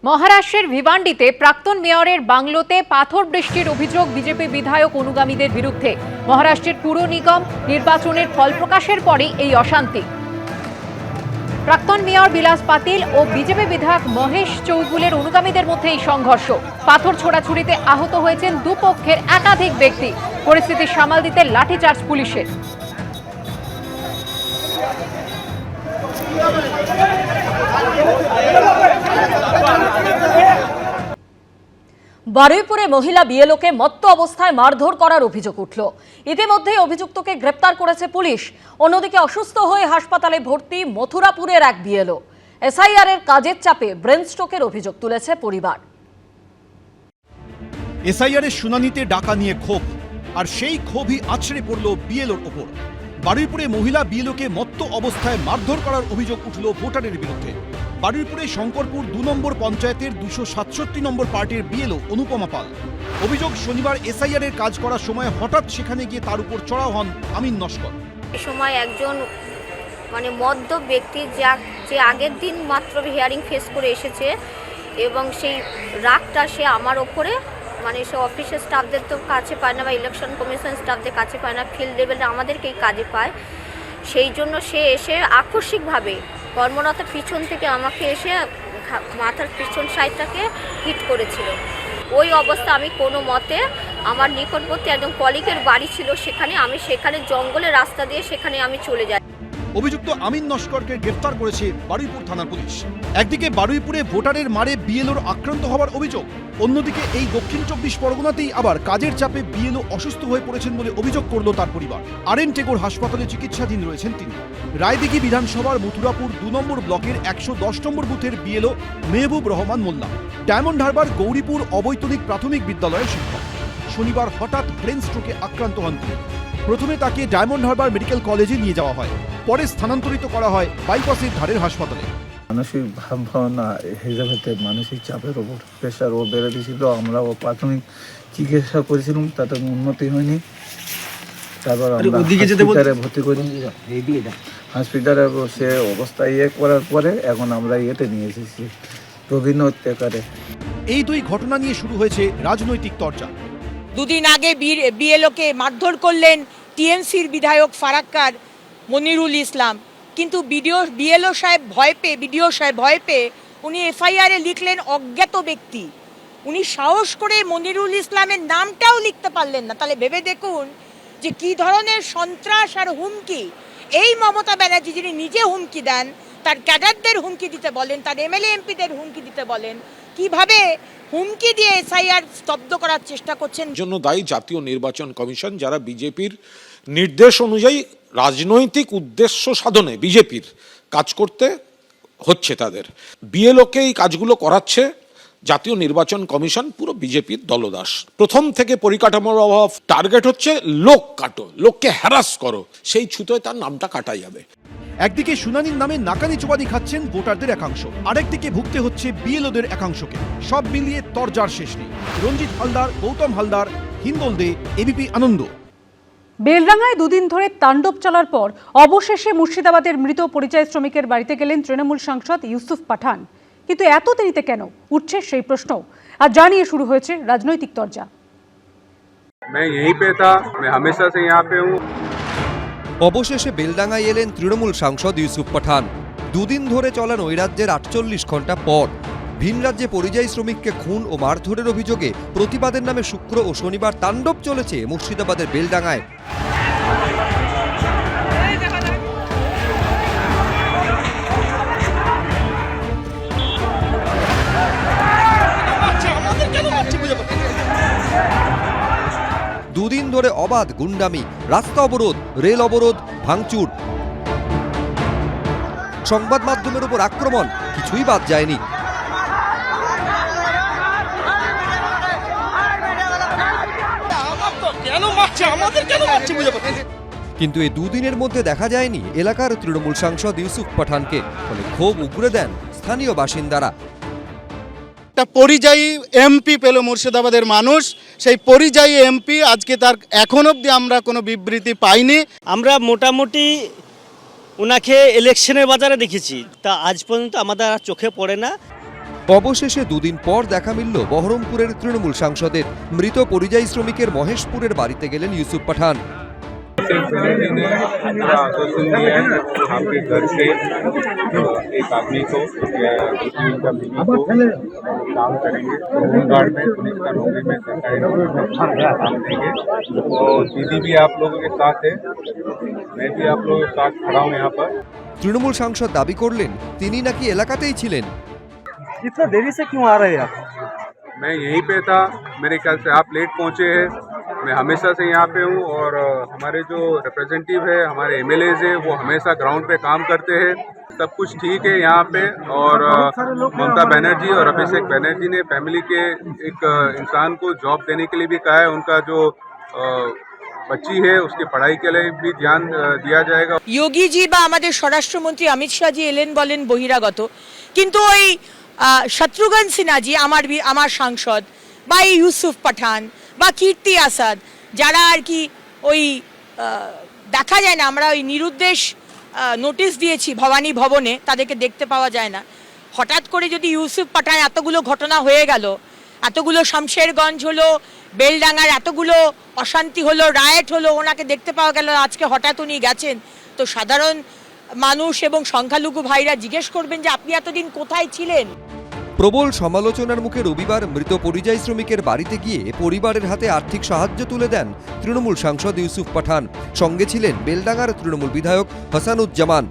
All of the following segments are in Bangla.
মহারাষ্ট্রের ভিভান্ডিতে প্রাক্তন মেয়রের বাংলোতে পাথর বৃষ্টির অভিযোগ বিজেপি বিধায়ক অনুগামীদের বিরুদ্ধে। মহারাষ্ট্রের পুর নিগম নির্বাচনের ফল প্রকাশের পরই এই অশান্তি। প্রাক্তন মেয়র বিলাস পাতিল ও বিজেপি বিধায়ক মহেশ চৌগুলের অনুগামীদের মধ্যে এই সংঘর্ষ। পাথর ছোড়াছুড়িতে আহত হয়েছেন দুপক্ষের একাধিক ব্যক্তি। পরিস্থিতি সামাল দিতে লাঠিচার্জ পুলিশের। বারুইপুরে মহিলা বিএলওকে মত্ত অবস্থায় মারধর করার অভিযোগ উঠল। ইতিমধ্যে অভিযুক্তকে গ্রেপ্তার করেছে পুলিশ। অন্যদিকে অসুস্থ হয়ে হাসপাতালে ভর্তি মথুরাপুরের এক বিএলও। এসআইআর এর কাজের চাপে ব্রেন স্ট্রোকের অভিযোগ তুলেছে পরিবার। এসআইআর এর শুনানিতে ডাকা নিয়ে ক্ষোভ, আর সেই ক্ষোভই আছড়ে পড়ল বিএলওর ওপর। বারুইপুরে মহিলা বিএলওকে মত্ত অবস্থায় মারধর করার অভিযোগ উঠল ভোটারের বিরুদ্ধে। বারুইপুরে শঙ্করপুর ২ নম্বর পঞ্চায়েতের ২৬৭ নম্বর পার্টির বিএলও অনুপমা পাল। অভিযোগ, শনিবার এসআইআর এর কাজ করার সময় হঠাৎ সেখানে গিয়ে তার উপর চড়াও হন আমিন নস্কর। এই সময় একজন মদ্য ব্যক্তি যে আগের দিন মাত্র হিয়ারিং ফেস করে এসেছে এবং সেই রাগটা সে আমার ওপরে সে অফিসের স্টাফদের তো কাছে পায় না বা ইলেকশন কমিশন স্টাফদের কাছে পায় না, ফিল্ড লেভেলে আমাদেরকেই কাজে পায়। সেই জন্য সে এসে আকস্মিকভাবে কর্মরত পিছন থেকে আমাকে এসে মাথার পিছন সাইডটাকে হিট করেছিল। ওই অবস্থা আমি কোনো মতে আমার নিকটবর্তী একজন কলিগের বাড়ি ছিল, সেখানে জঙ্গলের রাস্তা দিয়ে সেখানে আমি চলে যাই। অভিযুক্ত আমিন নস্করকে গ্রেফতার করেছে বারুইপুর থানার পুলিশ। একদিকে বারুইপুরে ভোটারের মারে বিএলওর আক্রান্ত হওয়ার অভিযোগ, অন্যদিকে এই দক্ষিণ ২৪ পরগনাতেই আবার কাজের চাপে বিএলও অসুস্থ হয়ে পড়েছেন বলে অভিযোগ করল তার পরিবার। আরএন টেগোর হাসপাতালে চিকিৎসাধীন রয়েছেন তিনি। রায়দিঘি বিধানসভার মথুরাপুর ২ নম্বর ব্লকের ১১০ নম্বর বুথের বিএলও মেহবুব রহমান মোল্লা, ডায়মন্ড হারবার গৌরীপুর অবৈতনিক প্রাথমিক বিদ্যালয়ের শিক্ষক। শনিবার হঠাৎ ব্রেন স্ট্রোকে আক্রান্ত হন তিনি। প্রথমে তাকে ডায়মন্ড হারবার মেডিকেল কলেজে নিয়ে যাওয়া হয়, পরে স্থানান্তরিত করা হয় বাইপাসের ধারের হাসপাতালে। মানসিক ভাবনা হিসাবে মানসিক চাপের ওপর প্রেশার ও বেড়ে দিয়েছিল। আমরা প্রাথমিক চিকিৎসা করেছিলাম, তাতে উন্নতি হয়নি। তারপর আমরা হসপিটালে ভর্তি করি। হসপিটালে সে অবস্থা করার পরে এখন আমরা নিয়ে এসেছি রবীন্দ্র হত্যাকারে। এই দুই ঘটনা নিয়ে শুরু হয়েছে রাজনৈতিক চর্চা। দুদিন আগে বিএলওকে মারধর করলেন টিএমসির বিধায়ক ফারাক্কার মনিরুল ইসলাম, কিন্তু বিএলও সাহেব ভয় পেয়ে উনি এফআইআরে লিখলেন অজ্ঞাত ব্যক্তি। উনি সাহস করে মনিরুল ইসলামের নামটাও লিখতে পারলেন না। তাহলে ভেবে দেখুন যে কি ধরনের সন্ত্রাস আর হুমকি। এই মমতা ব্যানার্জি যিনি নিজে হুমকি দেন, তার ক্যাডারদের হুমকি দিতে বলেন, তার এমএলএ এমপিদের হুমকি দিতে বলেন, কিভাবে হুমকি দিয়ে এসআইআর স্তব্ধ করার চেষ্টা করছেন। জন্য দায়ী জাতীয় নির্বাচন কমিশন, যারা বিজেপির নির্দেশ অনুযায়ী রাজনৈতিক উদ্দেশ্য সাধনে বিজেপির কাজ করতে হচ্ছে তাদের। বিএলওকে এই কাজগুলো করাচ্ছে জাতীয় নির্বাচন কমিশন, পুরো বিজেপির দলদাস। প্রথম থেকে পরিকাঠামোর অভাব, টার্গেট হচ্ছে লোক কাটো, লোককে হ্যারাস করো, সেই ছুতোয় তার নামটা কাটা যাবে। একদিকে শুনানির নামে নাকানি চুবানি খাচ্ছেন ভোটারদের একাংশ, আরেকদিকে ভুগতে হচ্ছে বিএলওদের একাংশকে। সব মিলিয়ে তরজার শেষ নেই। রঞ্জিত হালদার, গৌতম হালদার, হিন্দোলদে, এবিপি আনন্দ। বেলডাঙ্গায় দুদিন ধরে তাণ্ডব চলার পর অবশেষে মুর্শিদাবাদের মৃত পরিযায়ী শ্রমিকের বাড়িতে গেলেন তৃণমূল সাংসদ ইউসুফ পাঠান। কিন্তু এত দেরিতে কেন, উঠছে সেই প্রশ্ন। আর জানিয়ে শুরু হয়েছে রাজনৈতিক তরজা। অবশেষে বেলডাঙ্গায় এলেন তৃণমূল সাংসদ ইউসুফ পাঠান। দুদিন ধরে চলা নৈরাজ্যের ৪৮ ঘন্টা পর ভিন রাজ্যে পরিযায়ী শ্রমিককে খুন ও মারধরের অভিযোগে প্রতিবাদের নামে শুক্র ও শনিবার তাণ্ডব চলেছে মুর্শিদাবাদের বেলডাঙ্গায়। দুদিন ধরে অবাধ গুন্ডামি, রাস্তা অবরোধ, রেল অবরোধ, ভাঙচুর, সংবাদ মাধ্যমের উপর আক্রমণ, কিছুই বাদ যায়নি। কিন্তু এই দুদিনের মধ্যে দেখা যায়নি এলাকার তৃণমূল সাংসদ ইউসুফ পাঠানকে, ফলে ক্ষোভ উগরে দেন স্থানীয় বাসিন্দারা। একটা পরিযায়ী এমপি পেল মুর্শিদাবাদের মানুষ, সেই পরিযায়ী এমপি আজকে তার এখন অবধি আমরা কোনো বিবৃতি পাইনি। আমরা মোটামুটি ওনাকে ইলেকশনের বাজারে দেখেছি, তা আজ পর্যন্ত আমাদের আর চোখে পড়ে না। অবশেষে দুদিন পর দেখা মিলল বহরমপুরের তৃণমূল সাংসদের। মৃত পরিযায়ী শ্রমিকের মহেশপুরের বাড়িতে গেলেন ইউসুফ পাঠান। आपके घर से एक आदमी को या उनका बीवी को काम करेंगे, होमगार्ड में, पुलिस का नौकरी में, सरकारी नौकरी में काम देंगे। और दीदी भी आप लोगों के साथ है, मैं भी आप लोगों के साथ खड़ा हूँ यहाँ पर। তৃণমূল সাংসদ দাবি করলেন তিনি নাকি এলাকাতেই ছিলেন। इतना देरी से क्यों आ रहे हैं आप? मैं यहीं पे था, मेरे ख्याल से आप लेट पहुँचे हैं। मैं हमेशा से यहाँ पे हूँ और हमारे जो रिप्रेजेंटेटिव है, हमारे एमएलएज है, वो हमेशा ग्राउंड पे काम करते हैं। सब कुछ ठीक है यहाँ पे। और ममता बनर्जी और अभिषेक बनर्जी ने फैमिली के एक इंसान को जॉब देने के लिए भी कहा है। उनका जो बच्ची है उसकी पढ़ाई के लिए भी ध्यान दिया जाएगा। যোগীজি বা আমাদের স্বরাষ্ট্রমন্ত্রী অমিত শাহজি এলেন বলেন বহিরাগত, কিন্তু ওই শত্রুঘ্ন সিনহাজি আমার সাংসদ বা এই ইউসুফ পাঠান বা কীর্তি আসাদ, যারা আর কি ওই দেখা যায় না, আমরা ওই নিরুদ্দেশ নোটিশ দিয়েছি ভবানী ভবনে, তাদেরকে দেখতে পাওয়া যায় না। হঠাৎ করে যদি ইউসুফ পাঠান, এতগুলো ঘটনা হয়ে গেল, এতগুলো শামশেরগঞ্জ হলো, বেলডাঙ্গার এতগুলো অশান্তি হলো, রায়েট হলো, ওনাকে দেখতে পাওয়া গেল, আজকে হঠাৎ উনি গেছেন, তো সাধারণ মানুষ এবং সংখ্যালঘু ভাইরা জিজ্ঞেস করবেন যে আপনি এতদিন কোথায় ছিলেন। প্রবল সমালোচনার মুখে রবিবার মৃত পরিযায়ী শ্রমিকের বাড়িতে গিয়ে পরিবারের হাতে আর্থিক সাহায্য তুলে দেন তৃণমূল সাংসদ ইউসুফ পাঠান। সঙ্গে ছিলেন বেলডাঙ্গার তৃণমূল বিধায়ক হাসানুজ্জামান।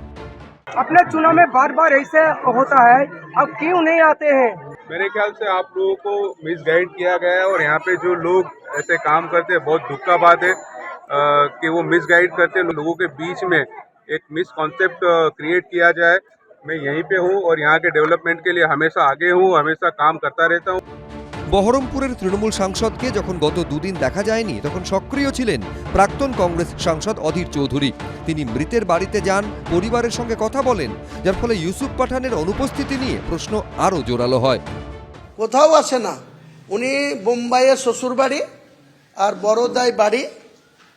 अपने चुनाव में बार बार ऐसे होता है, अब क्यों नहीं आते हैं? मेरे ख्याल से आप लोगों को मिसगाइड किया गया है और यहाँ पे जो लोग ऐसे काम करते हैं, बहुत दुख का बात है कि वो मिसगाइड करते हैं। लोगों के बीच में एक मिसकॉन्सेप्ट क्रिएट किया जाए। मैं यहीं पे हूँ और यहाँ के डेवलपमेंट के लिए हमेशा आगे हूँ, हमेशा काम करता रहता हूँ। বহরমপুরের তৃণমূল সাংসদকে যখন গত দুদিন দেখা যায়নি, তখন সক্রিয় ছিলেন প্রাক্তন কংগ্রেস সাংসদ অধীর চৌধুরী। তিনি মৃতের বাড়িতে যান, পরিবারের সঙ্গে কথা বলেন, যার ফলে ইউসুফ পাঠানের অনুপস্থিতি নিয়ে প্রশ্ন আরও জোরালো হয়। কোথাও আসে না, উনি বোম্বাইয়ে শ্বশুর বাড়ি আর বড়োদায় বাড়ি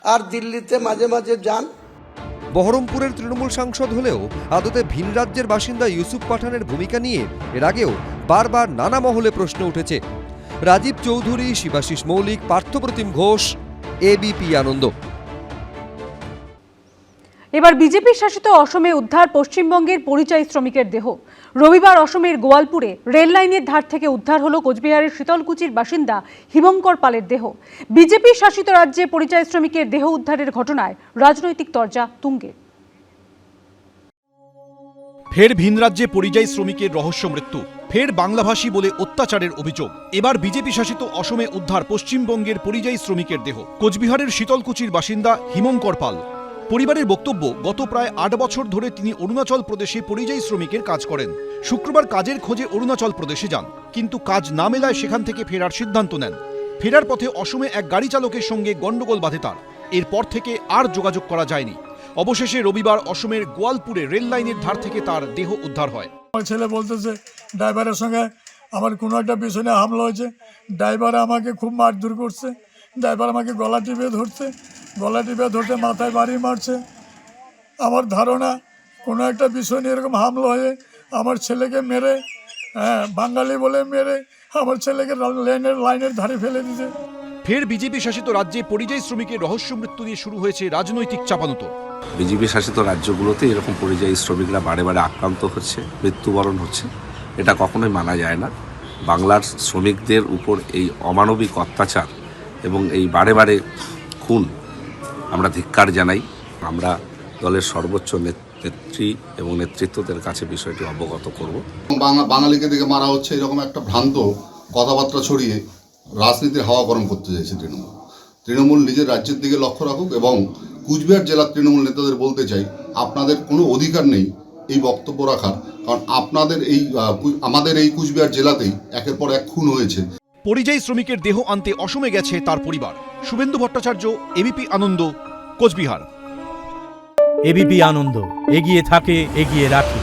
আর দিল্লিতে মাঝে মাঝে যান। বহরমপুরের তৃণমূল সাংসদ হলেও আদতে ভিন রাজ্যের বাসিন্দা ইউসুফ পাঠানের ভূমিকা নিয়ে এর আগেও বারবার নানা মহলে প্রশ্ন উঠেছে। রাজীব চৌধুরী, শিবাশিস মৌলিক, পার্থপ্রতিম ঘোষ, এবিপি আনন্দ। এবার বিজেপি শাসিত অসমে উদ্ধার পশ্চিমবঙ্গের পরিযায়ী শ্রমিকের দেহ। রবিবার অসমের গোয়ালপুরে রেল লাইনের ধার থেকে উদ্ধার হলো কোচবিহারের শীতলকুচির বাসিন্দা হিমঙ্কর পালের দেহ। বিজেপি শাসিত রাজ্যে পরিযায়ী শ্রমিকের দেহ উদ্ধারের ঘটনায় রাজনৈতিক তরজা তুঙ্গে। ফের ভিন রাজ্যে পরিযায়ী শ্রমিকের রহস্য মৃত্যু, ফের বাংলাভাষী বলে অত্যাচারের অভিযোগ। এবার বিজেপি শাসিত অসমে উদ্ধার পশ্চিমবঙ্গের পরিযায়ী শ্রমিকের দেহ। কোচবিহারের শীতলকুচির বাসিন্দা হিমঙ্কর পাল। পরিবারের বক্তব্য, গত প্রায় ৮ বছর ধরে তিনি অরুণাচল প্রদেশে পরিযায়ী শ্রমিকের কাজ করেন। শুক্রবার কাজের খোঁজে অরুণাচল প্রদেশে যান, কিন্তু কাজ না মেলায় সেখান থেকে ফেরার সিদ্ধান্ত নেন। ফেরার পথে অসমে এক গাড়ি চালকের সঙ্গে গন্ডগোল বাধে তার। এরপর থেকে আর যোগাযোগ করা যায়নি। অবশেষে রবিবার অসমের গোয়ালপুরে রেল লাইনের ধার থেকে তার দেহ উদ্ধার হয়। আমার ছেলে বলতেছে ড্রাইভারের সঙ্গে আমার কোনো একটা পিছনে হামলা হয়েছে, ড্রাইভার আমাকে খুব মারধর করছে, ড্রাইভার আমাকে গলা টিপে ধরতে মাথায় বাড়ি মারছে। আমার ধারণা কোনো একটা বিষয় নিয়ে এরকম হামলা হয়ে আমার ছেলেকে মেরে, বাঙালি বলে মেরে আমার ছেলেকে লাইনের ধারে ফেলে দিয়েছে। ফের বিজেপি শাসিত রাজ্যে পরিযায়ী শ্রমিকের রহস্য মৃত্যু নিয়ে শুরু হয়েছে রাজনৈতিক চাপানোতর। বিজেপি শাসিত রাজ্যগুলোতে এরকম পরিযায়ী শ্রমিকরা বারে বারে আক্রান্ত হচ্ছে, মৃত্যুবরণ হচ্ছে, এটা কখনোই মানা যায় না। বাংলার শ্রমিকদের উপর এই অমানবিক অত্যাচার এবং এই বারে বারে খুন আমরা ধিক্কার জানাই। আমরা দলের সর্বোচ্চ নেত্রী এবং নেতৃত্বদের কাছে বিষয়টি অবগত করব। বাঙালিকে দিকে মারা হচ্ছে, এরকম একটা ভ্রান্ত কথাবার্তা ছড়িয়ে রাজনীতির হাওয়া গরম করতে চাইছে তৃণমূল নিজের রাজ্যের দিকে লক্ষ্য রাখুক। এবং কুচবিহার জেলার তৃণমূল নেতাদের বলতে চাই, আপনাদের কোনো অধিকার নেই এই বক্তব্য রাখার, কারণ আমাদের এই কুচবিহার জেলাতেই একের পর এক খুন হয়েছে। পরিযায়ী শ্রমিকের দেহ আনতে অসমে গেছে তার পরিবার। শুভেন্দু ভট্টাচার্য, এবিপি আনন্দ, কোচবিহার। এবিপি আনন্দ, এগিয়ে থাকে, এগিয়ে রাখে।